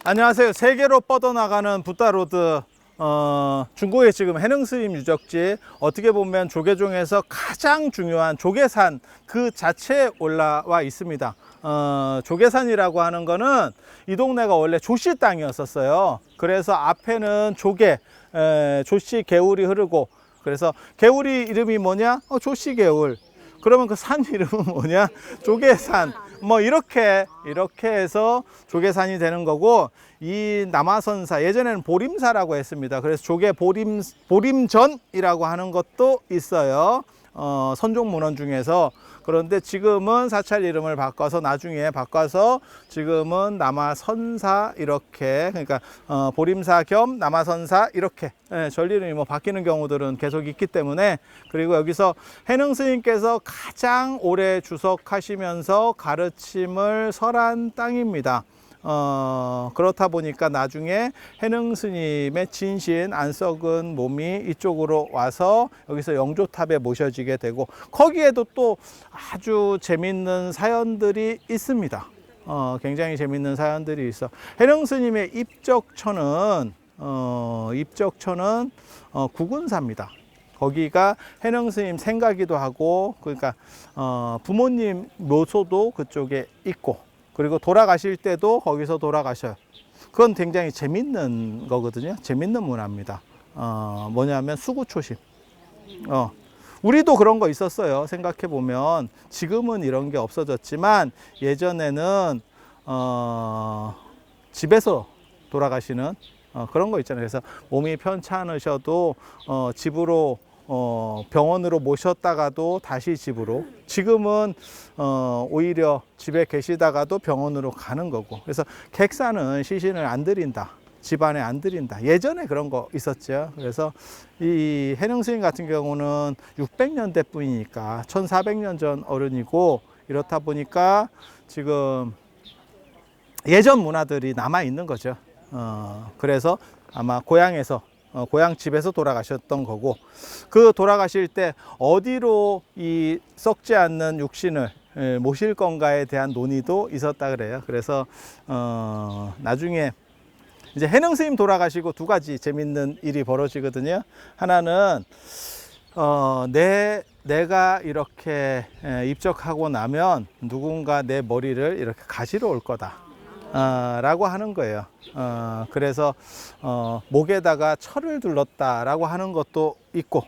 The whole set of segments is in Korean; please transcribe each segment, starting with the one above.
안녕하세요. 세계로 뻗어나가는 붓다로드. 중국의 지금 해능스님 유적지, 어떻게 보면 조계종에서 가장 중요한 조계산 그 자체에 올라와 있습니다. 조계산이라고 하는 거는 이 동네가 원래 조씨 땅이었었어요. 그래서 앞에는 조씨 개울이 흐르고, 그래서 개울이 이름이 뭐냐? 조씨 개울. 그러면 그 산 이름은 뭐냐? 조계산. 뭐 이렇게 해서 조계산이 되는 거고, 이 남아선사, 예전에는 보림사라고 했습니다. 그래서 조계 보림전이라고 하는 것도 있어요. 선종 문헌 중에서. 그런데 지금은 사찰 이름을 바꿔서, 나중에 바꿔서 지금은 남아선사, 이렇게, 그러니까 보림사 겸 남아선사 이렇게, 절 이름이 뭐 바뀌는 경우들은 계속 있기 때문에. 그리고 여기서 해능 스님께서 가장 오래 주석하시면서 가르침을 설한 땅입니다. 그렇다 보니까 나중에 해능 스님의 진신 안 썩은 몸이 이쪽으로 와서 여기서 영조탑에 모셔지게 되고, 거기에도 또 아주 재밌는 사연들이 있습니다. 굉장히 재밌는 사연들이 있어. 해능 스님의 입적처는 구군사입니다. 거기가 해능 스님 생가기도 하고, 그러니까 부모님 묘소도 그쪽에 있고, 그리고 돌아가실 때도 거기서 돌아가셔요. 그건 굉장히 재밌는 거거든요. 재밌는 문화입니다. 뭐냐면 수구초심. 우리도 그런 거 있었어요. 생각해 보면 지금은 이런 게 없어졌지만, 예전에는 집에서 돌아가시는 그런 거 있잖아요. 그래서 몸이 편찮으셔도 집으로, 병원으로 모셨다가도 다시 집으로. 지금은 오히려 집에 계시다가도 병원으로 가는 거고. 그래서 객사는 시신을 안 드린다, 집안에 안 드린다. 예전에 그런 거 있었죠. 그래서 이 해능 스님 같은 경우는 600년대 분이니까 1400년 전 어른이고, 이렇다 보니까 지금 예전 문화들이 남아 있는 거죠. 그래서 아마 고향에서, 고향 집에서 돌아가셨던 거고, 그 돌아가실 때 어디로 이 썩지 않는 육신을 모실 건가에 대한 논의도 있었다 그래요. 그래서 나중에 이제 해능 스님 돌아가시고 두 가지 재밌는 일이 벌어지거든요. 하나는 내가 이렇게 입적하고 나면 누군가 내 머리를 이렇게 가지러 올 거다 라고 하는 거예요. 그래서 목에다가 철을 둘렀다라고 하는 것도 있고,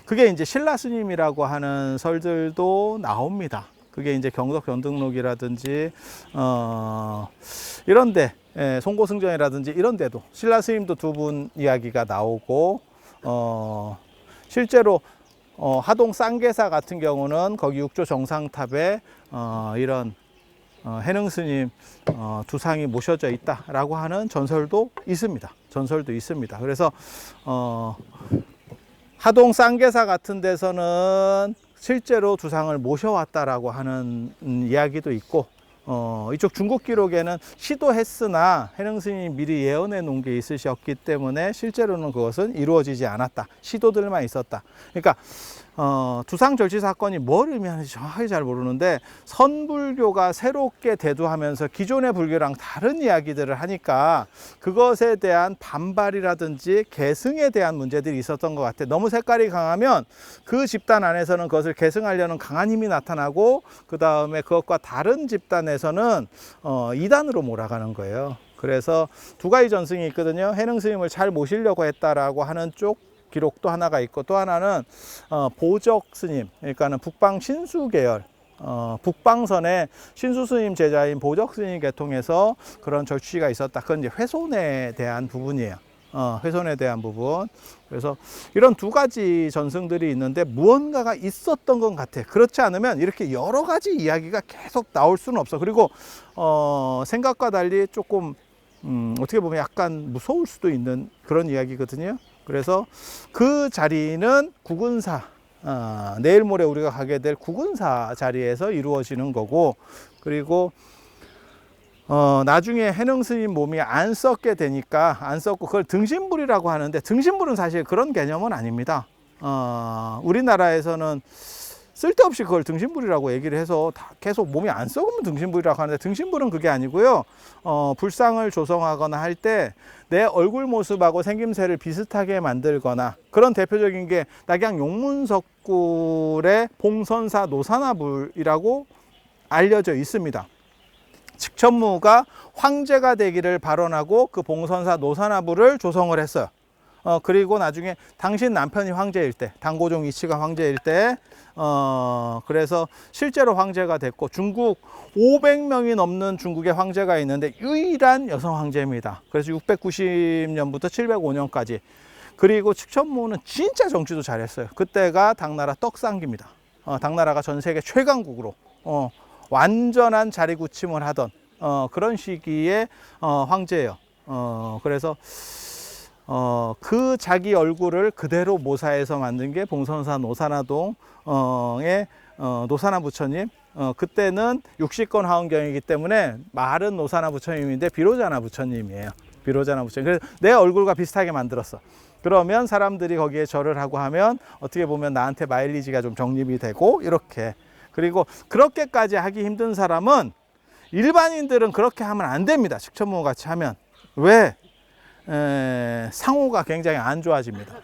그게 이제 신라 스님이라고 하는 설들도 나옵니다. 그게 이제 경덕 견등록이라든지 이런데, 송고승전이라든지 이런 데도 신라 스님도 두 분 이야기가 나오고, 실제로 하동 쌍계사 같은 경우는 거기 육조 정상탑에 이런 해능 스님 두상이 모셔져 있다라고 하는 전설도 있습니다. 그래서 하동 쌍계사 같은 데서는 실제로 두상을 모셔왔다라고 하는 이야기도 있고, 이쪽 중국 기록에는 시도했으나 해능 스님이 미리 예언해 놓은 게 있으셨기 때문에 실제로는 그것은 이루어지지 않았다, 시도들만 있었다. 그러니까 두상 절취 사건이 뭘 의미하는지 정확하게 잘 모르는데, 선불교가 새롭게 대두하면서 기존의 불교랑 다른 이야기들을 하니까 그것에 대한 반발이라든지 계승에 대한 문제들이 있었던 것 같아요. 너무 색깔이 강하면 그 집단 안에서는 그것을 계승하려는 강한 힘이 나타나고, 그 다음에 그것과 다른 집단에서는 이단으로 몰아가는 거예요. 그래서 두 가지 전승이 있거든요. 해능 스님을 잘 모시려고 했다라고 하는 쪽 기록도 하나가 있고, 또 하나는 보적 스님, 그러니까는 북방 신수 계열, 북방선의 신수 스님 제자인 보적 스님 계통에서 그런 절취가 있었다. 그건 이제 훼손에 대한 부분이에요. 훼손에 대한 부분. 그래서 이런 두 가지 전승들이 있는데 무언가가 있었던 것 같아. 그렇지 않으면 이렇게 여러 가지 이야기가 계속 나올 수는 없어. 그리고 생각과 달리 조금 어떻게 보면 약간 무서울 수도 있는 그런 이야기거든요. 그래서 그 자리는 구군사, 내일 모레 우리가 가게 될 구군사 자리에서 이루어지는 거고, 그리고 나중에 해능 스님 몸이 안 썩게 되니까, 안 썩고 그걸 등신불이라고 하는데, 등신불은 사실 그런 개념은 아닙니다. 우리나라에서는 쓸데없이 그걸 등신불이라고 얘기를 해서 다 계속 몸이 안 썩으면 등신불이라고 하는데, 등신불은 그게 아니고요. 불상을 조성하거나 할 때 내 얼굴 모습하고 생김새를 비슷하게 만들거나, 그런 대표적인 게 낙양 용문석굴의 봉선사 노사나불이라고 알려져 있습니다. 칙천무가 황제가 되기를 발언하고 그 봉선사 노사나불을 조성을 했어요. 그리고 나중에 당신 남편이 황제일 때, 당고종 이치가 황제일 때, 그래서 실제로 황제가 됐고, 중국 500명이 넘는 중국의 황제가 있는데 유일한 여성 황제입니다. 그래서 690년부터 705년까지. 그리고 칙천무는 진짜 정치도 잘했어요. 그때가 당나라 떡상기입니다. 당나라가 전 세계 최강국으로 완전한 자리구침을 하던 그런 시기에 황제예요. 그래서 그 자기 얼굴을 그대로 모사해서 만든 게 봉선사 노사나동의 노사나 부처님. 그때는 육시권 하원경이기 때문에 말은 노사나 부처님인데 비로자나 부처님이에요. 비로자나 부처님. 그래서 내 얼굴과 비슷하게 만들었어. 그러면 사람들이 거기에 절을 하고 하면 어떻게 보면 나한테 마일리지가 좀 적립이 되고, 이렇게. 그리고 그렇게까지 하기 힘든 사람은, 일반인들은 그렇게 하면 안 됩니다. 칙천무 같이 하면. 왜? 상호가 굉장히 안 좋아집니다.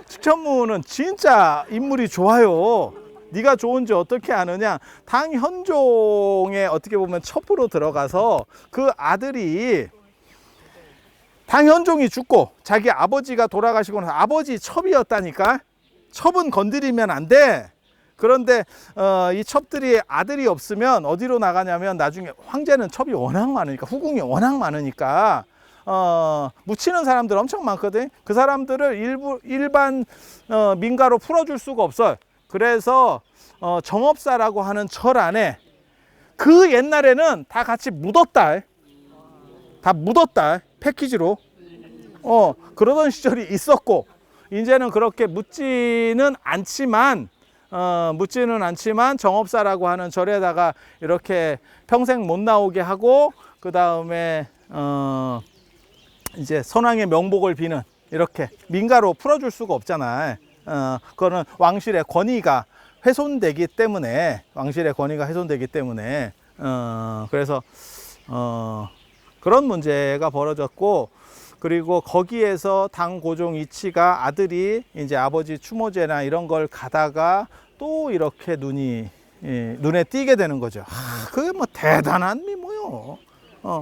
칙천무는 진짜 인물이 좋아요. 네가 좋은지 어떻게 아느냐? 당현종의 어떻게 보면 첩으로 들어가서 그 아들이, 당현종이 죽고 자기 아버지가 돌아가시고 나서 아버지 첩이었다니까. 첩은 건드리면 안 돼. 그런데 이 첩들이 아들이 없으면 어디로 나가냐면, 나중에 황제는 첩이 워낙 많으니까, 후궁이 워낙 많으니까 묻히는 사람들 엄청 많거든. 그 사람들을 일반 민가로 풀어줄 수가 없어요. 그래서 정업사라고 하는 절 안에, 그 옛날에는 다 같이 묻었다. 다 묻었다. 패키지로. 그러던 시절이 있었고, 이제는 그렇게 묻지는 않지만 정업사라고 하는 절에다가 이렇게 평생 못 나오게 하고, 그 다음에 이제 선왕의 명복을 비는, 이렇게 민가로 풀어줄 수가 없잖아. 그거는 왕실의 권위가 훼손되기 때문에, 그래서 그런 문제가 벌어졌고, 그리고 거기에서 당고종 이치가 아들이 이제 아버지 추모제나 이런 걸 가다가 또 이렇게 눈에 띄게 되는 거죠. 그게 뭐 대단한 미모요.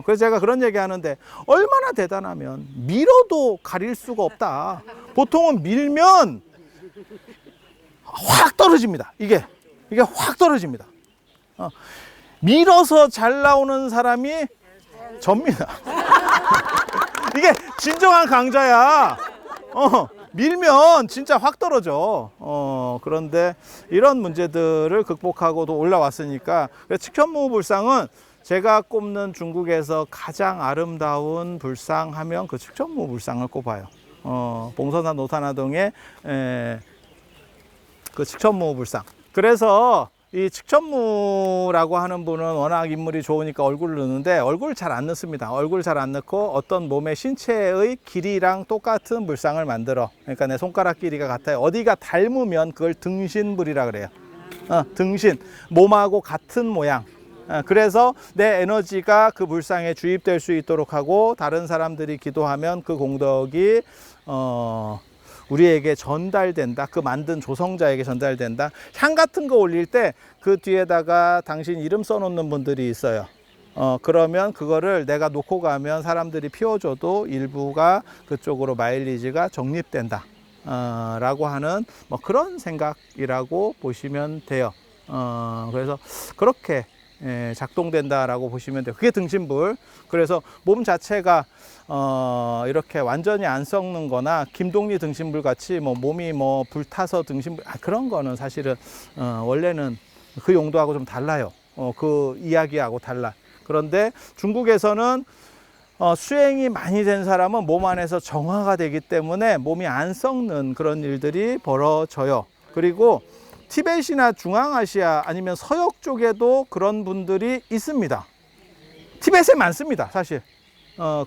그래서 제가 그런 얘기 하는데, 얼마나 대단하면 밀어도 가릴 수가 없다. 보통은 밀면 확 떨어집니다. 이게 확 떨어집니다. 밀어서 잘 나오는 사람이 접니다. 이게 진정한 강자야. 밀면 진짜 확 떨어져. 그런데 이런 문제들을 극복하고도 올라왔으니까, 칙천무 불상은 제가 꼽는 중국에서 가장 아름다운 불상 하면 그 칙천무 불상을 꼽아요. 봉선사 노사나동의 그 칙천무 불상. 그래서 이 칙천무라고 하는 분은 워낙 인물이 좋으니까 얼굴을 넣는데, 얼굴 잘 안 넣습니다. 얼굴 잘 안 넣고 어떤 몸의 신체의 길이랑 똑같은 불상을 만들어. 그러니까 내 손가락 길이가 같아요. 어디가 닮으면 그걸 등신불이라 그래요. 등신, 몸하고 같은 모양. 그래서 내 에너지가 그 불상에 주입될 수 있도록 하고, 다른 사람들이 기도하면 그 공덕이 우리에게 전달된다. 그 만든 조성자에게 전달된다. 향 같은 거 올릴 때 그 뒤에다가 당신 이름 써놓는 분들이 있어요. 그러면 그거를 내가 놓고 가면 사람들이 피워줘도 일부가 그쪽으로 마일리지가 적립된다. 라고 하는 뭐 그런 생각이라고 보시면 돼요. 그래서 그렇게 작동된다라고 보시면 돼요. 그게 등신불. 그래서 몸 자체가 이렇게 완전히 안 썩는 거나 김동리 등신불 같이 뭐 몸이 뭐 불타서 등신불, 그런 거는 사실은 원래는 그 용도하고 좀 달라요. 그 이야기하고 달라. 그런데 중국에서는 수행이 많이 된 사람은 몸 안에서 정화가 되기 때문에 몸이 안 썩는 그런 일들이 벌어져요. 그리고 티벳이나 중앙아시아 아니면 서역 쪽에도 그런 분들이 있습니다. 티벳에 많습니다, 사실.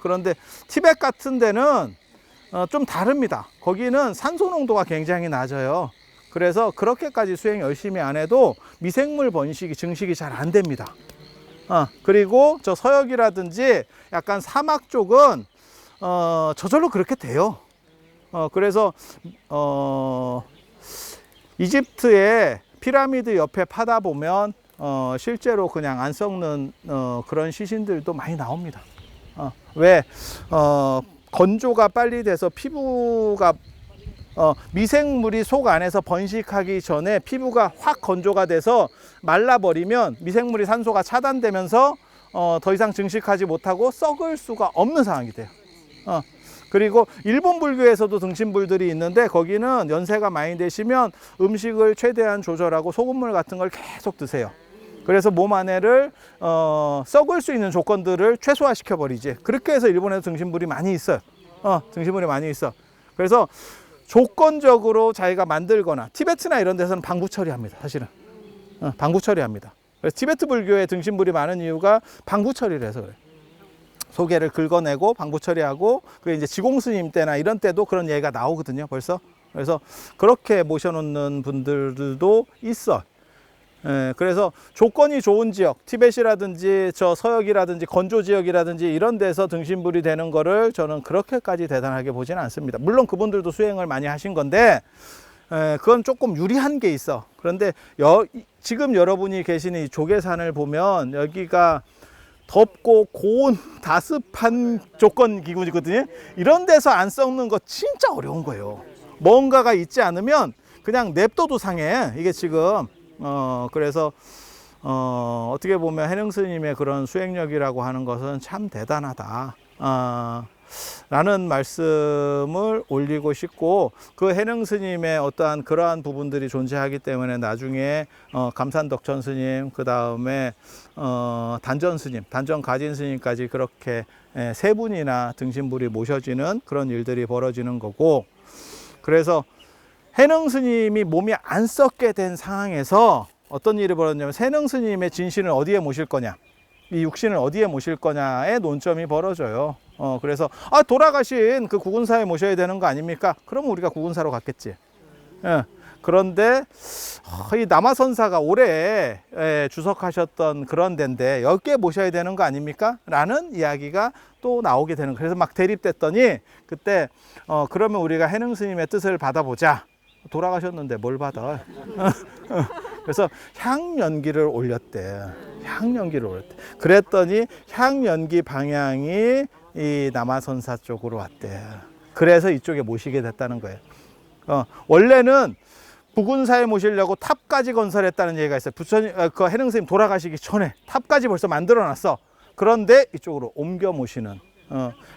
그런데 티벳 같은 데는 좀 다릅니다. 거기는 산소 농도가 굉장히 낮아요. 그래서 그렇게까지 수행 열심히 안 해도 미생물 번식이 증식이 잘 안 됩니다. 그리고 저 서역이라든지 약간 사막 쪽은 저절로 그렇게 돼요. 그래서 이집트의 피라미드 옆에 파다 보면 실제로 그냥 안 썩는 그런 시신들도 많이 나옵니다. 왜? 건조가 빨리 돼서 피부가 미생물이 속 안에서 번식하기 전에 피부가 확 건조가 돼서 말라버리면 미생물이 산소가 차단되면서 더 이상 증식하지 못하고 썩을 수가 없는 상황이 돼요. 그리고 일본 불교에서도 등신불들이 있는데 거기는 연세가 많이 되시면 음식을 최대한 조절하고 소금물 같은 걸 계속 드세요. 그래서 몸 안에를 썩을 수 있는 조건들을 최소화시켜 버리지. 그렇게 해서 일본에도 등신불이 많이 있어요. 등신불이 많이 있어. 그래서 조건적으로 자기가 만들거나 티베트나 이런 데서는 방부 처리합니다. 사실은 방부 처리합니다. 그래서 티베트 불교에 등신불이 많은 이유가 방부 처리를 해서 그래요. 소개를 긁어내고 방부 처리하고, 그 이제 지공스님 때나 이런 때도 그런 얘기가 나오거든요. 벌써. 그래서 그렇게 모셔놓는 분들도 있어. 그래서 조건이 좋은 지역, 티벳이라든지 저 서역이라든지 건조 지역이라든지 이런 데서 등신불이 되는 거를 저는 그렇게까지 대단하게 보지는 않습니다. 물론 그분들도 수행을 많이 하신 건데 그건 조금 유리한 게 있어. 그런데 지금 여러분이 계시는 이 조계산을 보면 여기가 덥고 고온 다습한 조건 기구거든요. 이런 데서 안 썩는 거 진짜 어려운 거예요. 뭔가가 있지 않으면 그냥 냅둬도 상해. 이게 지금 그래서 어떻게 보면 해능 스님의 그런 수행력이라고 하는 것은 참 대단하다 라는 말씀을 올리고 싶고, 그 해능 스님의 어떠한 그러한 부분들이 존재하기 때문에 나중에 감산덕천 스님, 그 다음에 단전 스님, 단전 가진 스님까지 그렇게 세 분이나 등신불이 모셔지는 그런 일들이 벌어지는 거고, 그래서 해능 스님이 몸이 안 썩게 된 상황에서 어떤 일이 벌어졌냐면, 해능 스님의 진신을 어디에 모실 거냐, 이 육신을 어디에 모실 거냐의 논점이 벌어져요. 그래서 돌아가신 그 구군사에 모셔야 되는 거 아닙니까? 그러면 우리가 구군사로 갔겠지. 그런데 이 남아선사가 올해 주석하셨던 그런 데인데 여기에 모셔야 되는 거 아닙니까? 라는 이야기가 또 나오게 되는 거예요. 그래서 막 대립됐더니 그때 그러면 우리가 해능 스님의 뜻을 받아보자. 돌아가셨는데 뭘 받아? 그래서 향연기를 올렸대. 향연기를 올렸대. 그랬더니 향연기 방향이 이 남아선사 쪽으로 왔대. 그래서 이쪽에 모시게 됐다는 거예요. 원래는 부군사에 모시려고 탑까지 건설했다는 얘기가 있어요. 부처님, 그 해능 스님 돌아가시기 전에 탑까지 벌써 만들어놨어. 그런데 이쪽으로 옮겨 모시는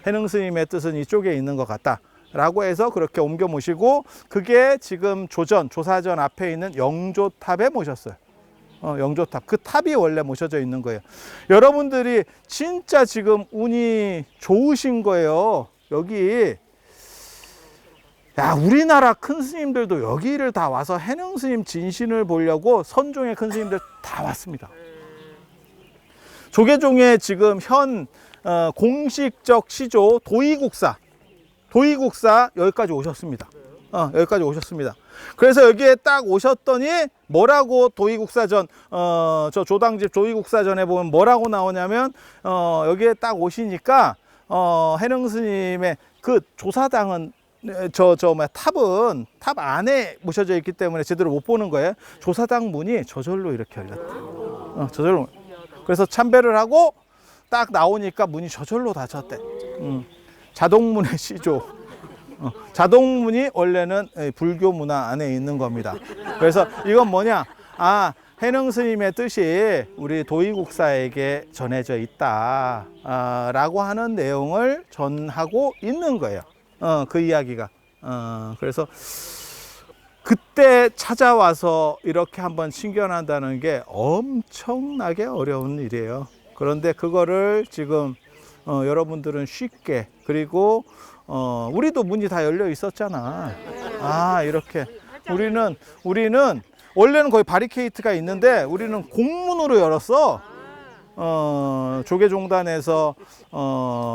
해능 스님의 뜻은 이쪽에 있는 것 같다 라고 해서 그렇게 옮겨 모시고, 그게 지금 조사전 앞에 있는 영조탑에 모셨어요. 영조탑. 그 탑이 원래 모셔져 있는 거예요. 여러분들이 진짜 지금 운이 좋으신 거예요. 여기 우리나라 큰 스님들도 여기를 다 와서 해능 스님 진신을 보려고 선종의 큰 스님들 다 왔습니다. 조계종의 지금 현 공식적 시조 도의국사 여기까지 오셨습니다. 여기까지 오셨습니다. 그래서 여기에 딱 오셨더니 뭐라고 도의국사전 저 조당집 도의국사전에 보면 뭐라고 나오냐면 여기에 딱 오시니까 해능 스님의 그 조사당은 탑은 탑 안에 모셔져 있기 때문에 제대로 못 보는 거예요. 조사당 문이 저절로 이렇게 열렸대. 저절로. 그래서 참배를 하고 딱 나오니까 문이 저절로 닫혔대. 자동문의 시조. 자동문이 원래는 불교 문화 안에 있는 겁니다. 그래서 이건 뭐냐? 해능 스님의 뜻이 우리 도의국사에게 전해져 있다 라고 하는 내용을 전하고 있는 거예요. 그 이야기가. 그래서 그때 찾아와서 이렇게 한번 신견한다는 게 엄청나게 어려운 일이에요. 그런데 그거를 지금 여러분들은 쉽게, 그리고 우리도 문이 다 열려 있었잖아. 이렇게 우리는 원래는 거의 바리케이트가 있는데 우리는 공문으로 열었어. 조계종단에서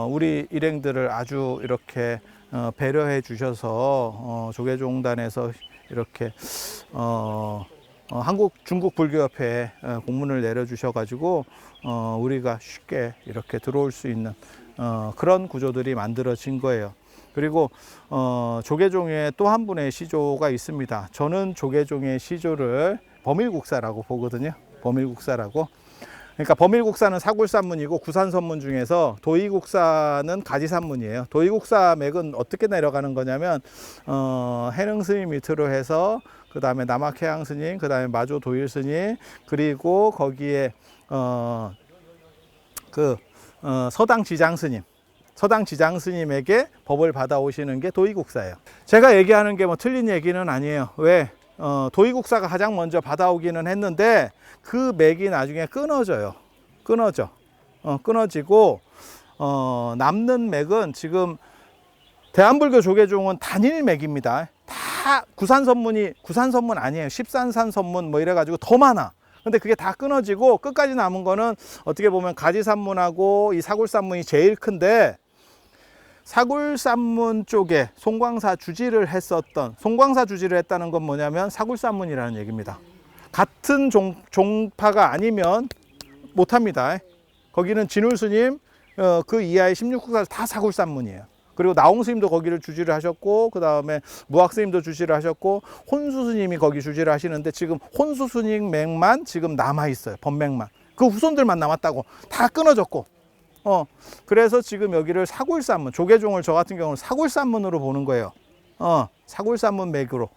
우리 일행들을 아주 이렇게 배려해 주셔서 조계종단에서 이렇게 한국 중국 불교협회에 공문을 내려주셔가지고 우리가 쉽게 이렇게 들어올 수 있는 그런 구조들이 만들어진 거예요. 그리고 조계종에 또 한 분의 시조가 있습니다. 저는 조계종의 시조를 범일국사라고 보거든요. 범일국사라고. 그러니까 범일국사는 사굴산문이고 구산선문 중에서 도의국사는 가지산문이에요. 도의국사 맥은 어떻게 내려가는 거냐면 해능스님 밑으로 해서 그 다음에 남학해양스님, 그 다음에 마조 도일스님, 그리고 거기에 서당지장스님, 서당지장스님에게 법을 받아오시는 게 도의국사예요. 제가 얘기하는 게 뭐 틀린 얘기는 아니에요. 왜? 도의국사가 가장 먼저 받아오기는 했는데 그 맥이 나중에 끊어져요. 끊어지고 남는 맥은 지금 대한불교 조계종은 단일 맥입니다. 다 구산선문 아니에요. 십산산선문 뭐 이래가지고 더 많아. 근데 그게 다 끊어지고 끝까지 남은 거는 어떻게 보면 가지산문하고 이 사굴산문이 제일 큰데, 사굴산문 쪽에 송광사 주지를 했다는 건 뭐냐면 사굴산문이라는 얘기입니다. 같은 종파가 아니면 못합니다. 거기는 진울스님 그 이하의 16국사 다 사굴산문이에요. 그리고 나홍스님도 거기를 주지를 하셨고, 그 다음에 무학스님도 주지를 하셨고, 혼수스님이 거기 주지를 하시는데 지금 혼수스님 맥만 지금 남아있어요. 법맥만. 그 후손들만 남았다고. 다 끊어졌고. 그래서 지금 여기를 사굴산문, 조계종을 저 같은 경우는 사굴산문으로 보는 거예요. 사굴산문 맥으로.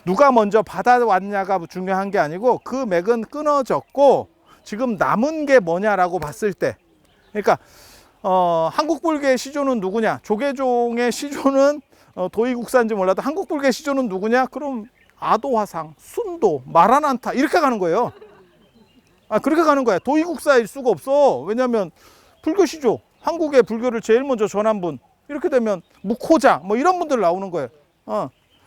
누가 먼저 받아왔냐가 중요한 게 아니고 그 맥은 끊어졌고 지금 남은 게 뭐냐라고 봤을 때, 그러니까 한국불교의 시조는 누구냐? 조계종의 시조는 도의국사인지 몰라도 한국불교의 시조는 누구냐? 그럼 아도화상, 순도, 마라난타 이렇게 가는 거예요. 그렇게 가는 거야. 도의국사일 수가 없어. 왜냐하면 불교 시조, 한국의 불교를 제일 먼저 전한 분, 이렇게 되면 묵호자 뭐 이런 분들 나오는 거예요.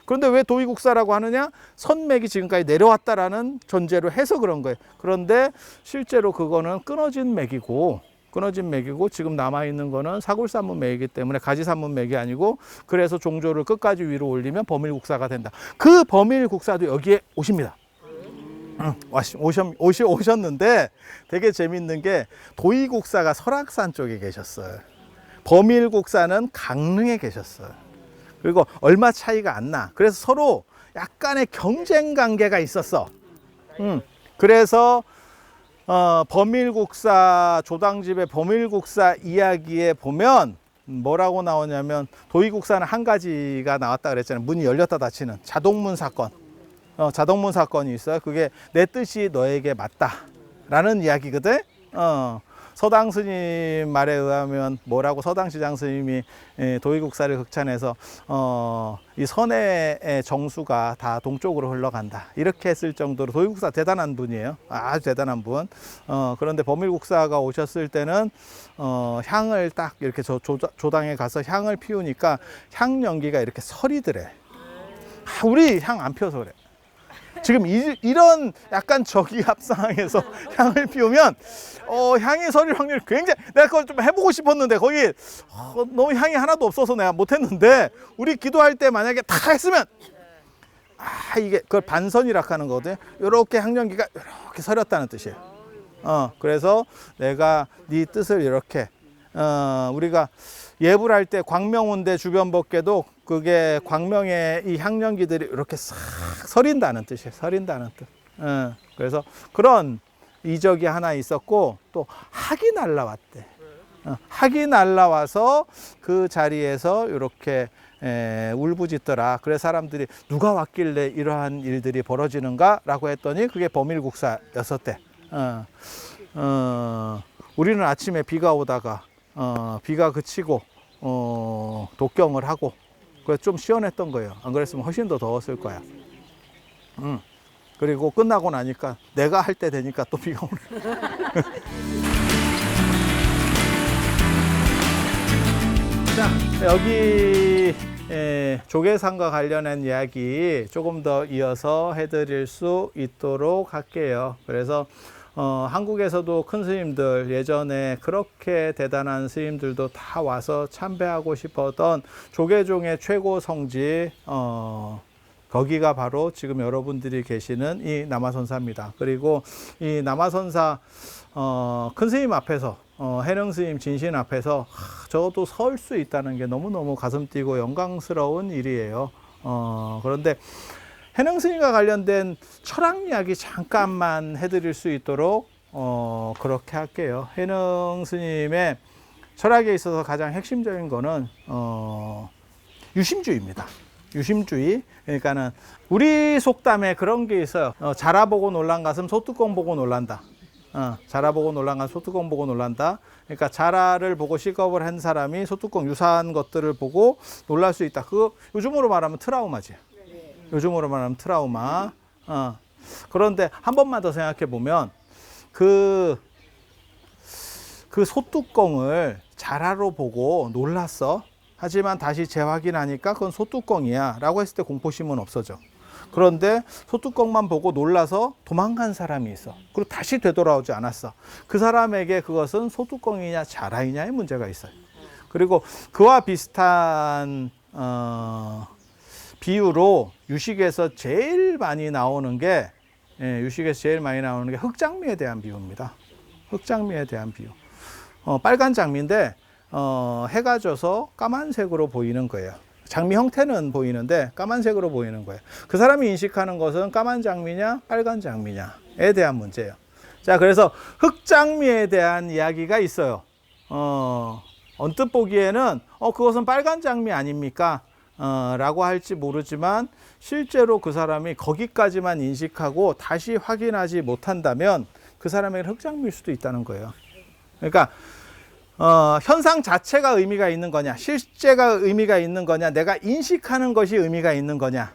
그런데 왜 도의국사라고 하느냐? 선맥이 지금까지 내려왔다라는 전제로 해서 그런 거예요. 그런데 실제로 그거는 끊어진 맥이고 지금 남아있는 거는 사굴산문 맥이기 때문에 가지산문 맥이 아니고, 그래서 종조를 끝까지 위로 올리면 범일국사가 된다. 그 범일국사도 여기에 오십니다. 오셨는데 되게 재밌는 게 도의국사가 설악산 쪽에 계셨어요. 범일국사는 강릉에 계셨어요. 그리고 얼마 차이가 안 나. 그래서 서로 약간의 경쟁 관계가 있었어. 그래서 범일국사, 조당집의 범일국사 이야기에 보면 뭐라고 나오냐면, 도의국사는 한 가지가 나왔다 그랬잖아요. 문이 열렸다 닫히는 자동문 사건. 자동문 사건이 있어요. 그게 내 뜻이 너에게 맞다 라는 이야기거든. 서당 스님 말에 의하면 뭐라고, 서당지장 스님이 도의국사를 극찬해서 이 선의 정수가 다 동쪽으로 흘러간다 이렇게 했을 정도로 도의국사 대단한 분이에요. 아주 대단한 분. 그런데 범일국사가 오셨을 때는 향을 딱 이렇게 조당에 가서 향을 피우니까 향 연기가 이렇게 서리더래. 우리 향 안 피워서 그래. 지금 이런 약간 저기압 상황에서 향을 피우면 향이 서릴 확률이 굉장히, 내가 그걸 좀 해보고 싶었는데 거기 너무 향이 하나도 없어서 내가 못했는데, 우리 기도할 때 만약에 다 했으면 이게 그걸 반선이라 하는 거거든요. 이렇게 향연기가 이렇게 서렸다는 뜻이에요. 그래서 내가 네 뜻을 이렇게 우리가 예불 할 때 광명운대 주변 법계도 그게 광명의 이 향연기들이 이렇게 싹 서린다는 뜻이에요. 서린다는 뜻. 그래서 그런 이적이 하나 있었고, 또 학이 날라왔대. 학이 날라와서 그 자리에서 이렇게 울부짖더라. 그래서 사람들이 누가 왔길래 이러한 일들이 벌어지는가라고 했더니 그게 범일국사였었대. 우리는 아침에 비가 오다가 비가 그치고 독경을 하고, 그래서 좀 시원했던 거예요. 안 그랬으면 훨씬 더 더웠을 거야. 그리고 끝나고 나니까 내가 할 때 되니까 또 비가 오네. 자, 여기 조계상과 관련한 이야기 조금 더 이어서 해드릴 수 있도록 할게요. 그래서 한국에서도 큰 스님들, 예전에 그렇게 대단한 스님들도 다 와서 참배하고 싶었던 조계종의 최고 성지 거기가 바로 지금 여러분들이 계시는 이 남아선사입니다. 그리고 이 남아선사 큰 스님 앞에서 해능 스님 진신 앞에서 저도 설 수 있다는 게 너무너무 가슴 뛰고 영광스러운 일이에요. 그런데 해능 스님과 관련된 철학 이야기 잠깐만 해드릴 수 있도록 그렇게 할게요. 해능 스님의 철학에 있어서 가장 핵심적인 거는 유심주의입니다. 유심주의. 그러니까는 우리 속담에 그런 게 있어요. 자라보고 놀란 가슴 소뚜껑 보고 놀란다. 자라보고 놀란 가슴 소뚜껑 보고 놀란다. 그러니까 자라를 보고 식업을 한 사람이 소뚜껑 유사한 것들을 보고 놀랄 수 있다. 그거 요즘으로 말하면 트라우마지. 요즘으로 말하면 트라우마. 그런데 한 번만 더 생각해 보면 그 소뚜껑을 자라로 보고 놀랐어. 하지만 다시 재확인하니까 그건 소뚜껑이야 라고 했을 때 공포심은 없어져. 그런데 소뚜껑만 보고 놀라서 도망간 사람이 있어. 그리고 다시 되돌아오지 않았어. 그 사람에게 그것은 소뚜껑이냐 자라이냐의 문제가 있어요. 그리고 그와 비슷한 비유로 유식에서 제일 많이 나오는 게 흑장미에 대한 비유입니다. 흑장미에 대한 비유. 빨간 장미인데 해가 져서 까만색으로 보이는 거예요. 장미 형태는 보이는데 까만색으로 보이는 거예요. 그 사람이 인식하는 것은 까만 장미냐 빨간 장미냐에 대한 문제예요. 자, 그래서 흑장미에 대한 이야기가 있어요. 언뜻 보기에는 그것은 빨간 장미 아닙니까? 라고 할지 모르지만 실제로 그 사람이 거기까지만 인식하고 다시 확인하지 못한다면 그 사람에게 흑장미일 수도 있다는 거예요. 그러니까 현상 자체가 의미가 있는 거냐, 실제가 의미가 있는 거냐, 내가 인식하는 것이 의미가 있는 거냐.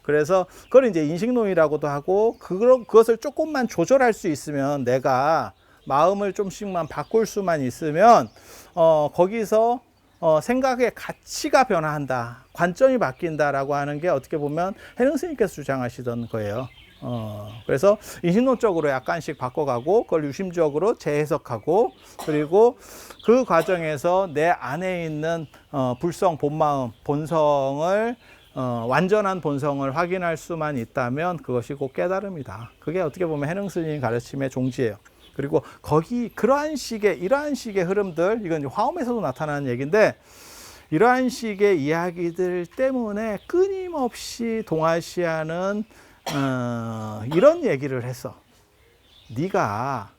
그래서 그걸 이제 인식론이라고도 하고, 그것을 조금만 조절할 수 있으면, 내가 마음을 좀씩만 바꿀 수만 있으면, 거기서 생각의 가치가 변화한다, 관점이 바뀐다라고 하는 게 어떻게 보면 해능 스님께서 주장하시던 거예요. 그래서 인식론적으로 약간씩 바꿔가고 그걸 유심적으로 재해석하고, 그리고 그 과정에서 내 안에 있는 불성, 본마음, 본성을 완전한 본성을 확인할 수만 있다면 그것이 곧 깨달음이다. 그게 어떻게 보면 해능 스님 가르침의 종지예요. 그리고 이러한 식의 흐름들, 이건 이제 화엄에서도 나타나는 얘기인데, 이러한 식의 이야기들 때문에 끊임없이 동아시아는 이런 얘기를 했어. 네가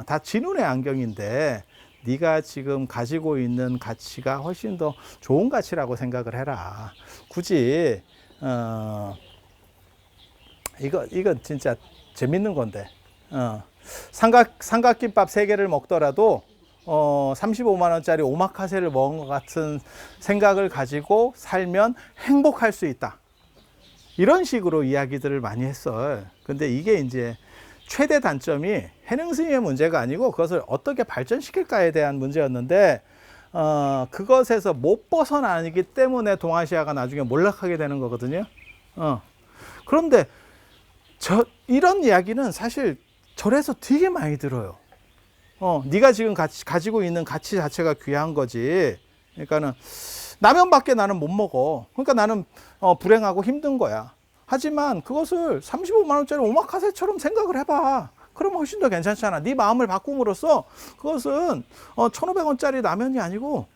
다 진운의 안경인데 네가 지금 가지고 있는 가치가 훨씬 더 좋은 가치라고 생각을 해라. 굳이 이건 진짜 재밌는 건데, 삼각김밥 3개를 먹더라도 35만 원짜리 오마카세를 먹은 것 같은 생각을 가지고 살면 행복할 수 있다. 이런 식으로 이야기들을 많이 했어요. 근데 이게 이제 최대 단점이 해능 스님의 문제가 아니고 그것을 어떻게 발전시킬까에 대한 문제였는데, 그것에서 못 벗어나기 때문에 동아시아가 나중에 몰락하게 되는 거거든요. 그런데 이런 이야기는 사실 절에서 되게 많이 들어요. 네가 지금 가지고 있는 가치 자체가 귀한 거지. 그러니까는 라면밖에 나는 못 먹어. 그러니까 나는 불행하고 힘든 거야. 하지만 그것을 35만 원짜리 오마카세처럼 생각을 해봐. 그러면 훨씬 더 괜찮잖아. 네 마음을 바꿈으로써 그것은 1,500원짜리 라면이 아니고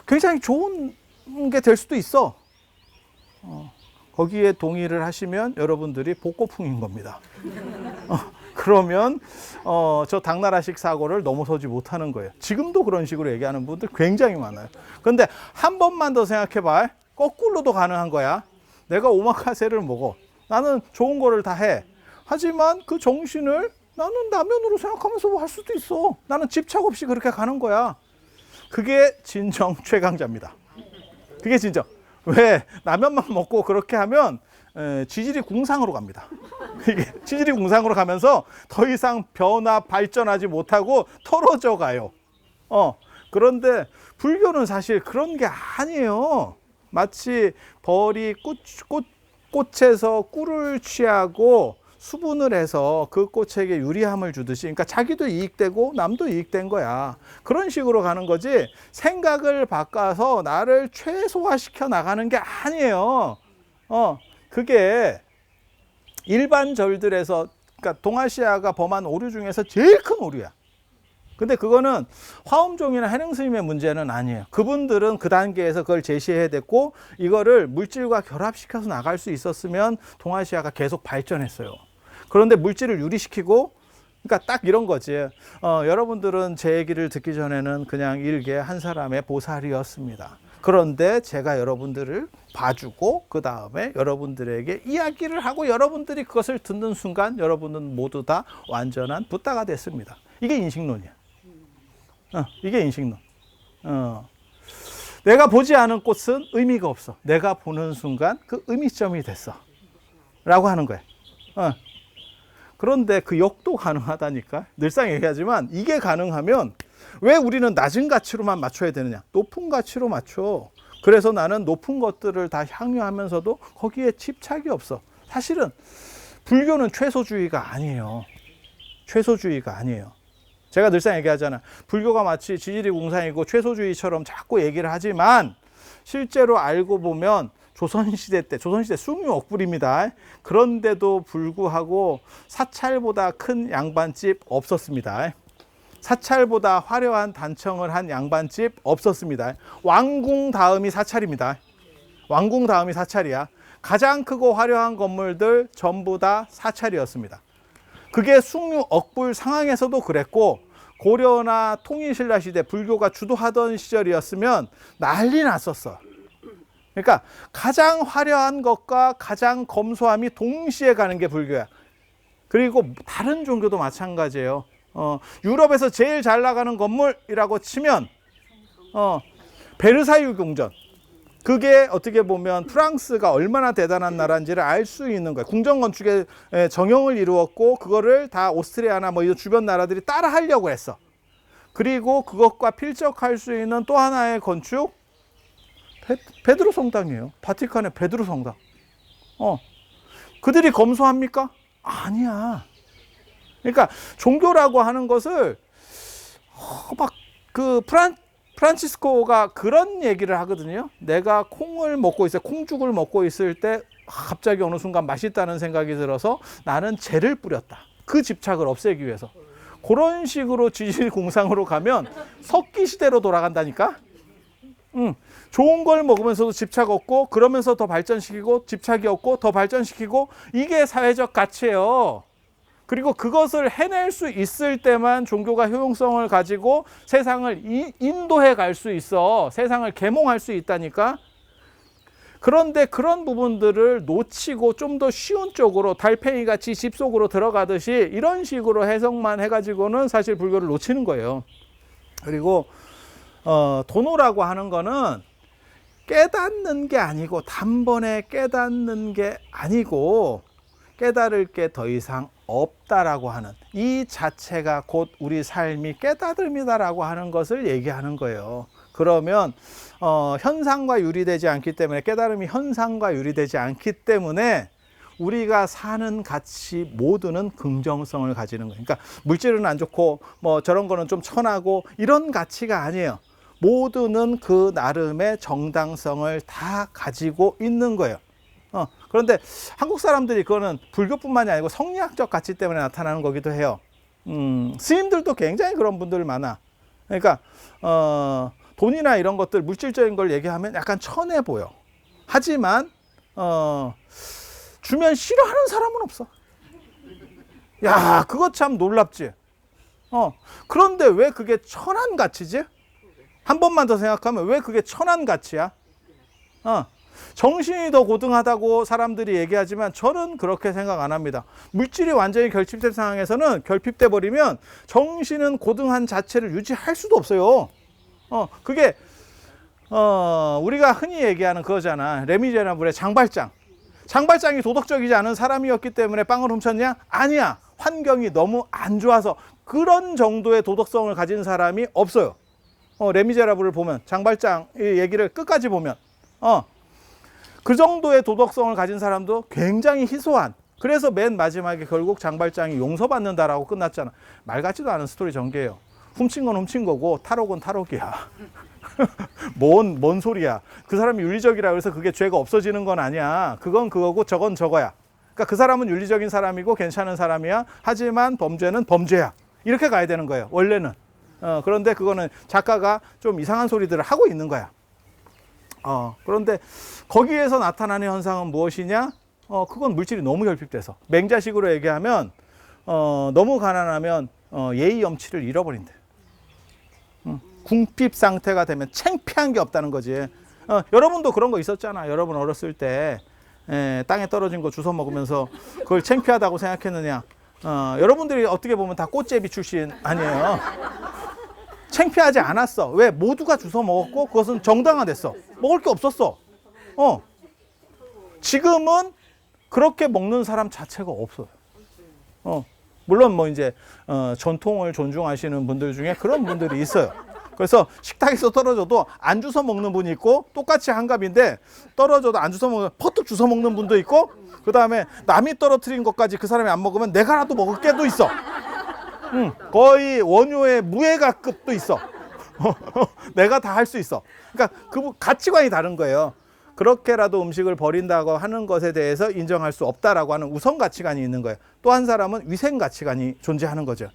굉장히 좋은 게 될 수도 있어. 거기에 동의를 하시면 여러분들이 복고풍인 겁니다. 그러면 저 당나라식 사고를 넘어서지 못하는 거예요. 지금도 그런 식으로 얘기하는 분들 굉장히 많아요. 그런데 한 번만 더 생각해봐. 거꾸로도 가능한 거야. 내가 오마카세를 먹어. 나는 좋은 거를 다 해. 하지만 그 정신을 나는 라면으로 생각하면서 할 수도 있어. 나는 집착 없이 그렇게 가는 거야. 그게 진정 최강자입니다. 그게 진정. 왜? 라면만 먹고 그렇게 하면 지질이 궁상으로 갑니다. 이게 지질이 궁상으로 가면서 더 이상 변화, 발전하지 못하고 털어져 가요. 그런데 불교는 사실 그런 게 아니에요. 마치 벌이 꽃에서 꿀을 취하고 수분을 해서 그 꽃에게 유리함을 주듯이, 그러니까 자기도 이익되고 남도 이익된 거야. 그런 식으로 가는 거지, 생각을 바꿔서 나를 최소화시켜 나가는 게 아니에요. 그게 일반 절들에서, 그러니까 동아시아가 범한 오류 중에서 제일 큰 오류야. 근데 그거는 화엄종이나 해능스님의 문제는 아니에요. 그분들은 그 단계에서 그걸 제시해야 됐고, 이거를 물질과 결합시켜서 나갈 수 있었으면 동아시아가 계속 발전했어요. 그런데 물질을 유리시키고, 그러니까 딱 이런 거지. 여러분들은 제 얘기를 듣기 전에는 그냥 일개 한 사람의 보살이었습니다. 그런데 제가 여러분들을 봐주고 그 다음에 여러분들에게 이야기를 하고 여러분들이 그것을 듣는 순간 여러분은 모두 다 완전한 붓다가 됐습니다. 이게 인식론이야. 이게 인식론. 내가 보지 않은 꽃은 의미가 없어. 내가 보는 순간 그 의미점이 됐어. 라고 하는 거야. 그런데 그 역도 가능하다니까. 늘상 얘기하지만 이게 가능하면 왜 우리는 낮은 가치로만 맞춰야 되느냐? 높은 가치로 맞춰. 그래서 나는 높은 것들을 다 향유하면서도 거기에 집착이 없어. 사실은 불교는 최소주의가 아니에요. 최소주의가 아니에요. 제가 늘상 얘기하잖아. 불교가 마치 지지리 공산이고 최소주의처럼 자꾸 얘기를 하지만 실제로 알고 보면 조선시대 때, 조선시대 숭유 억불입니다. 그런데도 불구하고 사찰보다 큰 양반집 없었습니다. 사찰보다 화려한 단청을 한 양반집 없었습니다. 왕궁 다음이 사찰입니다. 왕궁 다음이 사찰이야. 가장 크고 화려한 건물들 전부 다 사찰이었습니다. 그게 숭유 억불 상황에서도 그랬고, 고려나 통일신라 시대 불교가 주도하던 시절이었으면 난리 났었어. 그러니까 가장 화려한 것과 가장 검소함이 동시에 가는 게 불교야. 그리고 다른 종교도 마찬가지예요. 유럽에서 제일 잘 나가는 건물이라고 치면 베르사유 궁전. 그게 어떻게 보면 프랑스가 얼마나 대단한 나라인지를 알 수 있는 거예요. 궁전 건축의 정형을 이루었고 그거를 다 오스트리아나 뭐 이 주변 나라들이 따라 하려고 했어. 그리고 그것과 필적할 수 있는 또 하나의 건축, 베드로 성당이에요. 바티칸의 베드로 성당. 그들이 검소합니까? 아니야. 그러니까 종교라고 하는 것을 막 그 프란치스코가 그런 얘기를 하거든요. 내가 콩을 먹고 있어요. 콩죽을 먹고 있을 때 갑자기 어느 순간 맛있다는 생각이 들어서 나는 재를 뿌렸다. 그 집착을 없애기 위해서. 그런 식으로 지질공상으로 가면 석기 시대로 돌아간다니까. 좋은 걸 먹으면서도 집착 없고, 그러면서 더 발전시키고, 집착이 없고 더 발전시키고, 이게 사회적 가치예요. 그리고 그것을 해낼 수 있을 때만 종교가 효용성을 가지고 세상을 인도해 갈 수 있어. 세상을 계몽할 수 있다니까. 그런데 그런 부분들을 놓치고 좀 더 쉬운 쪽으로 달팽이같이 집 속으로 들어가듯이 이런 식으로 해석만 해가지고는 사실 불교를 놓치는 거예요. 그리고 도노라고 하는 거는 깨닫는 게 아니고, 단번에 깨닫는 게 아니고, 깨달을 게 더 이상 없다라고 하는 이 자체가 곧 우리 삶이 깨달음이다라고 하는 것을 얘기하는 거예요. 그러면 현상과 유리되지 않기 때문에, 깨달음이 현상과 유리되지 않기 때문에 우리가 사는 가치 모두는 긍정성을 가지는 거예요. 그러니까 물질은 안 좋고 뭐 저런 거는 좀 천하고 이런 가치가 아니에요. 모두는 그 나름의 정당성을 다 가지고 있는 거예요. 그런데 한국 사람들이 그거는 불교뿐만이 아니고 성리학적 가치 때문에 나타나는 거기도 해요. 스님들도 굉장히 그런 분들 많아. 그러니까 돈이나 이런 것들, 물질적인 걸 얘기하면 약간 천해 보여. 하지만 주면 싫어하는 사람은 없어. 야, 그거 참 놀랍지. 그런데 왜 그게 천한 가치지? 한 번만 더 생각하면 왜 그게 천한 가치야? 정신이 더 고등하다고 사람들이 얘기하지만 저는 그렇게 생각 안 합니다. 물질이 완전히 결핍된 상황에서는, 결핍돼 버리면 정신은 고등한 자체를 유지할 수도 없어요. 그게 우리가 흔히 얘기하는 그거잖아. 레미제라블의 장발장. 장발장이 도덕적이지 않은 사람이었기 때문에 빵을 훔쳤냐? 아니야. 환경이 너무 안 좋아서. 그런 정도의 도덕성을 가진 사람이 없어요. 레미제라블을 보면, 장발장 얘기를 끝까지 보면 그 정도의 도덕성을 가진 사람도 굉장히 희소한, 그래서 맨 마지막에 결국 장발장이 용서받는다라고 끝났잖아. 말 같지도 않은 스토리 전개예요. 훔친 건 훔친 거고 탈옥은 탈옥이야. 뭔 소리야. 그 사람이 윤리적이라 그래서 그게 죄가 없어지는 건 아니야. 그건 그거고 저건 저거야. 그러니까 그 사람은 윤리적인 사람이고 괜찮은 사람이야. 하지만 범죄는 범죄야. 이렇게 가야 되는 거예요. 원래는. 그런데 그거는 작가가 좀 이상한 소리들을 하고 있는 거야. 그런데 거기에서 나타나는 현상은 무엇이냐? 그건 물질이 너무 결핍돼서. 맹자식으로 얘기하면 너무 가난하면 예의 염치를 잃어버린대. 궁핍 상태가 되면 창피한 게 없다는 거지. 여러분도 그런 거 있었잖아. 여러분 어렸을 때 땅에 떨어진 거 주워 먹으면서 그걸 창피하다고 생각했느냐. 여러분들이 어떻게 보면 다 꽃제비 출신 아니에요. 창피하지 않았어. 왜? 모두가 주워 먹었고 그것은 정당화됐어. 먹을 게 없었어. 지금은 그렇게 먹는 사람 자체가 없어요. 물론 뭐 이제 전통을 존중하시는 분들 중에 그런 분들이 있어요. 그래서 식탁에서 떨어져도 안 주워 먹는 분이 있고, 똑같이 한갑인데 떨어져도 안 주워 먹는, 퍼뜩 주워 먹는 분도 있고, 그 다음에 남이 떨어뜨린 것까지 그 사람이 안 먹으면 내가라도 먹을 게도 있어. 거의 원효의 무예가급도 있어. 내가 다 할 수 있어. 그러니까 그 가치관이 다른 거예요. 그렇게라도 음식을 버린다고 하는 것에 대해서 인정할 수 없다라고 하는 우선 가치관이 있는 거예요. 또 한 사람은 위생 가치관이 존재하는 거죠.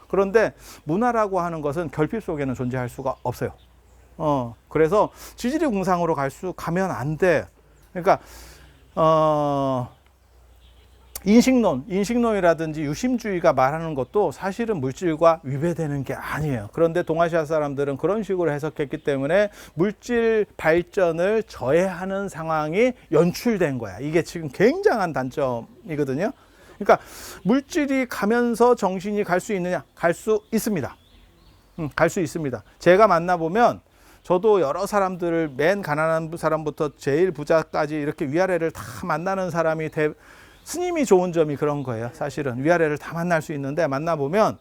그런데 문화라고 하는 것은 결핍 속에는 존재할 수가 없어요. 그래서 지질이 궁상으로 가면 안 돼. 그러니까 인식론이라든지 유심주의가 말하는 것도 사실은 물질과 위배되는 게 아니에요. 그런데 동아시아 사람들은 그런 식으로 해석했기 때문에 물질 발전을 저해하는 상황이 연출된 거야. 이게 지금 굉장한 단점이거든요. 그러니까 물질이 가면서 정신이 갈 수 있느냐? 갈 수 있습니다. 갈 수 있습니다. 제가 만나보면 저도 여러 사람들을, 맨 가난한 사람부터 제일 부자까지 이렇게 위아래를 다 만나는 사람이 스님이 좋은 점이 그런 거예요. 사실은 위아래를 다 만날 수 있는데, 만나보면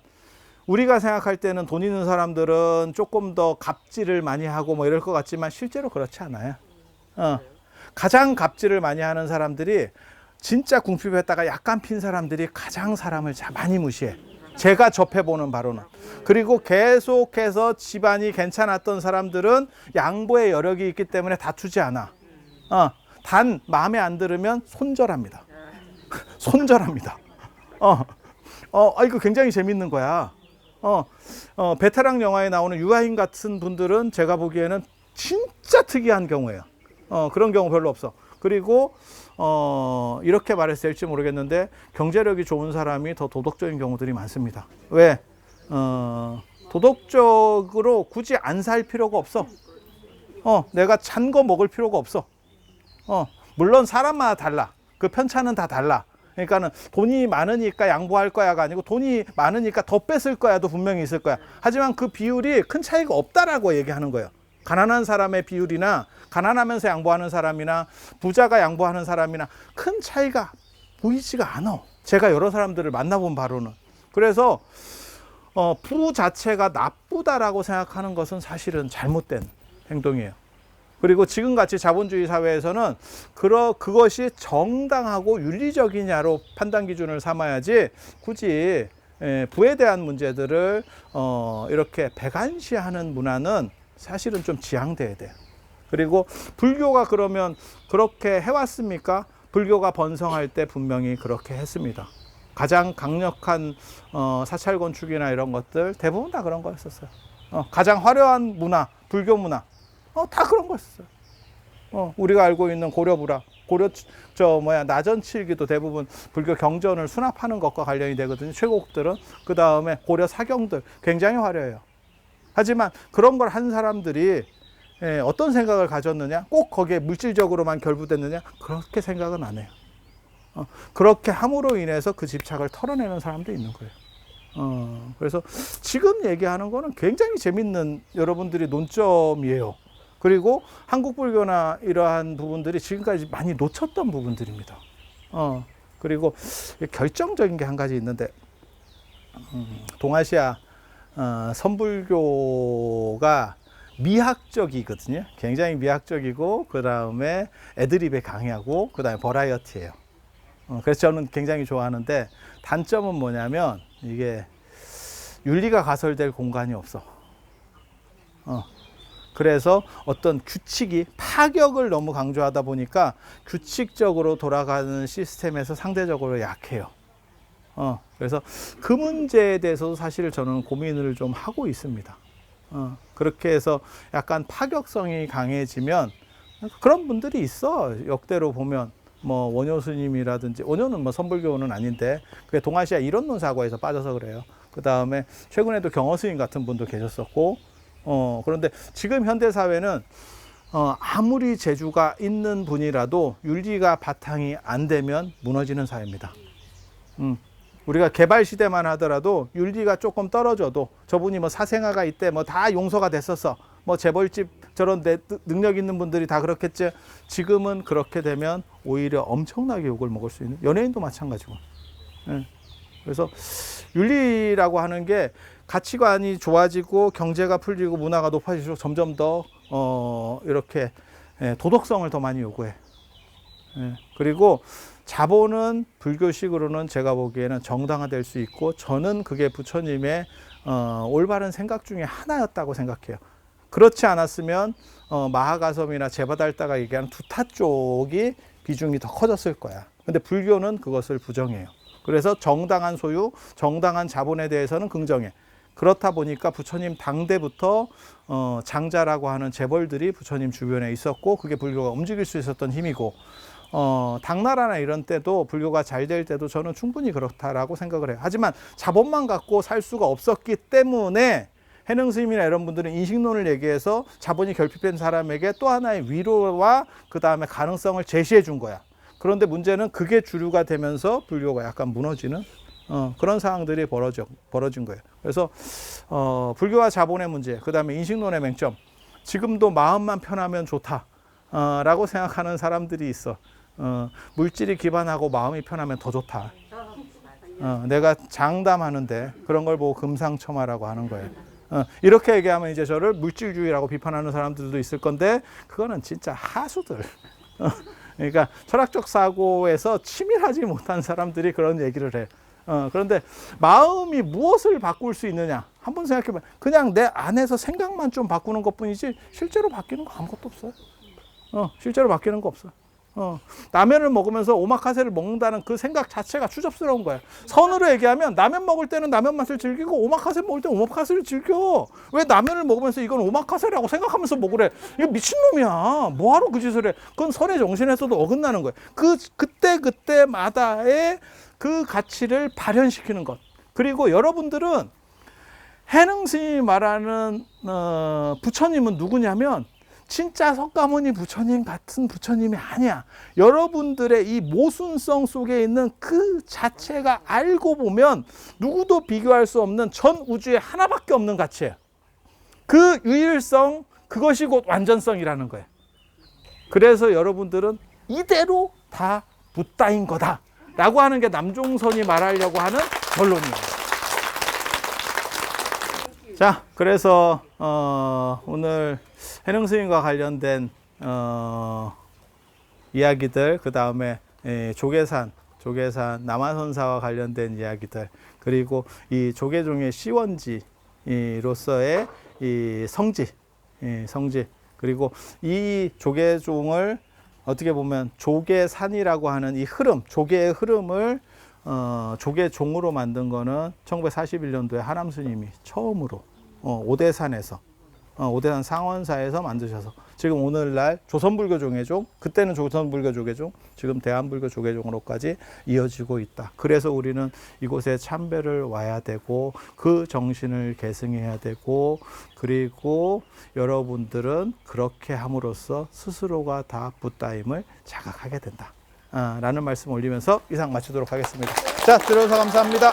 우리가 생각할 때는 돈 있는 사람들은 조금 더 갑질을 많이 하고 뭐 이럴 것 같지만 실제로 그렇지 않아요. 가장 갑질을 많이 하는 사람들이, 진짜 궁핍했다가 약간 핀 사람들이 가장 사람을 많이 무시해. 제가 접해보는 바로는. 그리고 계속해서 집안이 괜찮았던 사람들은 양보의 여력이 있기 때문에 다투지 않아. 단 마음에 안 들으면 손절합니다. 손절합니다. 이거 굉장히 재밌는 거야. 베테랑 영화에 나오는 유아인 같은 분들은 제가 보기에는 진짜 특이한 경우예요. 그런 경우 별로 없어. 그리고 이렇게 말해서 될지 모르겠는데 경제력이 좋은 사람이 더 도덕적인 경우들이 많습니다. 왜? 도덕적으로 굳이 안 살 필요가 없어. 내가 찬 거 먹을 필요가 없어. 물론 사람마다 달라. 그 편차는 다 달라. 그러니까는 돈이 많으니까 양보할 거야가 아니고 돈이 많으니까 더 뺏을 거야도 분명히 있을 거야. 하지만 그 비율이 큰 차이가 없다라고 얘기하는 거예요. 가난한 사람의 비율이나 가난하면서 양보하는 사람이나 부자가 양보하는 사람이나 큰 차이가 보이지가 않아. 제가 여러 사람들을 만나본 바로는. 그래서 부 자체가 나쁘다라고 생각하는 것은 사실은 잘못된 행동이에요. 그리고 지금같이 자본주의 사회에서는 그것이 정당하고 윤리적이냐로 판단 기준을 삼아야지, 굳이 부에 대한 문제들을 이렇게 배관시하는 문화는 사실은 좀 지양돼야 돼요. 그리고 불교가 그러면 그렇게 해왔습니까? 불교가 번성할 때 분명히 그렇게 했습니다. 가장 강력한 사찰 건축이나 이런 것들 대부분 다 그런 거였었어요. 가장 화려한 문화, 불교 문화, 다 그런 거였어요. 우리가 알고 있는 고려불화, 나전칠기도 대부분 불교 경전을 수납하는 것과 관련이 되거든요. 최고곡들은. 그 다음에 고려 사경들 굉장히 화려해요. 하지만 그런 걸 한 사람들이 어떤 생각을 가졌느냐? 꼭 거기에 물질적으로만 결부됐느냐? 그렇게 생각은 안 해요. 그렇게 함으로 인해서 그 집착을 털어내는 사람도 있는 거예요. 그래서 지금 얘기하는 거는 굉장히 재밌는 여러분들이 논점이에요. 그리고 한국 불교나 이러한 부분들이 지금까지 많이 놓쳤던 부분들입니다. 그리고 결정적인 게 한 가지 있는데, 동아시아 선불교가 미학적이거든요. 굉장히 미학적이고, 그 다음에 애드립에 강하고, 그 다음에 버라이어티예요. 그래서 저는 굉장히 좋아하는데, 단점은 뭐냐면 이게 윤리가 가설될 공간이 없어. 그래서 어떤 규칙이 파격을 너무 강조하다 보니까 규칙적으로 돌아가는 시스템에서 상대적으로 약해요. 그래서 그 문제에 대해서도 사실 저는 고민을 좀 하고 있습니다. 그렇게 해서 약간 파격성이 강해지면 그런 분들이 있어. 역대로 보면 뭐 원효 스님이라든지, 원효는 뭐 선불교는 아닌데 그게 동아시아 이론론 사고에서 빠져서 그래요. 그 다음에 최근에도 경허 스님 같은 분도 계셨었고, 그런데 지금 현대 사회는 아무리 재주가 있는 분이라도 윤리가 바탕이 안 되면 무너지는 사회입니다. 우리가 개발 시대만 하더라도 윤리가 조금 떨어져도, 저분이 뭐 사생아가 있대, 뭐 다 용서가 됐었어, 뭐 재벌집 저런 능력 있는 분들이 다 그렇겠지. 지금은 그렇게 되면 오히려 엄청나게 욕을 먹을 수 있는, 연예인도 마찬가지고. 그래서 윤리라고 하는 게 가치관이 좋아지고 경제가 풀리고 문화가 높아질수록 점점 더 이렇게 도덕성을 더 많이 요구해. 그리고 자본은 불교식으로는 제가 보기에는 정당화될 수 있고, 저는 그게 부처님의 올바른 생각 중에 하나였다고 생각해요. 그렇지 않았으면 마하가섬이나 제바달다가 얘기하는 두타 쪽이 비중이 더 커졌을 거야. 근데 불교는 그것을 부정해요. 그래서 정당한 소유, 정당한 자본에 대해서는 긍정해. 그렇다 보니까 부처님 당대부터 장자라고 하는 재벌들이 부처님 주변에 있었고, 그게 불교가 움직일 수 있었던 힘이고, 당나라나 이런 때도 불교가 잘 될 때도 저는 충분히 그렇다라고 생각을 해요. 하지만 자본만 갖고 살 수가 없었기 때문에 해능 스님이나 이런 분들은 인식론을 얘기해서 자본이 결핍된 사람에게 또 하나의 위로와 그 다음에 가능성을 제시해 준 거야. 그런데 문제는 그게 주류가 되면서 불교가 약간 무너지는 그런 상황들이 벌어진 거예요. 그래서 불교와 자본의 문제, 그 다음에 인식론의 맹점, 지금도 마음만 편하면 좋다 라고 생각하는 사람들이 있어. 물질이 기반하고 마음이 편하면 더 좋다. 내가 장담하는데 그런 걸 보고 금상첨화라고 하는 거예요. 이렇게 얘기하면 이제 저를 물질주의라고 비판하는 사람들도 있을 건데, 그거는 진짜 하수들. 그러니까 철학적 사고에서 치밀하지 못한 사람들이 그런 얘기를 해. 그런데 마음이 무엇을 바꿀 수 있느냐 한번 생각해봐. 그냥 내 안에서 생각만 좀 바꾸는 것뿐이지 실제로 바뀌는 거 아무것도 없어요. 실제로 바뀌는 거 없어요. 라면을 먹으면서 오마카세를 먹는다는 그 생각 자체가 추접스러운 거야. 선으로 얘기하면 라면 먹을 때는 라면 맛을 즐기고 오마카세 먹을 때는 오마카세를 즐겨. 왜 라면을 먹으면서 이건 오마카세라고 생각하면서 먹으래? 이거 미친놈이야. 뭐하러 그 짓을 해? 그건 선의 정신에서도 어긋나는 거예요. 그때마다의 그 가치를 발현시키는 것. 그리고 여러분들은 해능 스님이 말하는 부처님은 누구냐면 진짜 석가모니 부처님 같은 부처님이 아니야. 여러분들의 이 모순성 속에 있는 그 자체가 알고 보면 누구도 비교할 수 없는 전 우주에 하나밖에 없는 가치예요. 그 유일성, 그것이 곧 완전성이라는 거예요. 그래서 여러분들은 이대로 다 붓다인 거다 라고 하는 게 남종선이 말하려고 하는 결론이에요. 자, 그래서 오늘 해능 스님과 관련된 이야기들, 그 다음에 조계산 남아선사와 관련된 이야기들, 그리고 이 조계종의 시원지로서의 이 성지, 그리고 이 조계종을 어떻게 보면 조계산이라고 하는 이 흐름, 조계의 흐름을 조계종으로 만든 거는 1941년도에 하남 스님이 처음으로 오대산에서 오대산 상원사에서 만드셔서 지금 오늘날 조선불교 종회종, 그때는 조선불교 조계종, 지금 대한불교 조계종으로까지 이어지고 있다. 그래서 우리는 이곳에 참배를 와야 되고 그 정신을 계승해야 되고, 그리고 여러분들은 그렇게 함으로써 스스로가 다 붓다임을 자각하게 된다 라는 말씀 올리면서 이상 마치도록 하겠습니다. 자, 들어주셔서 감사합니다.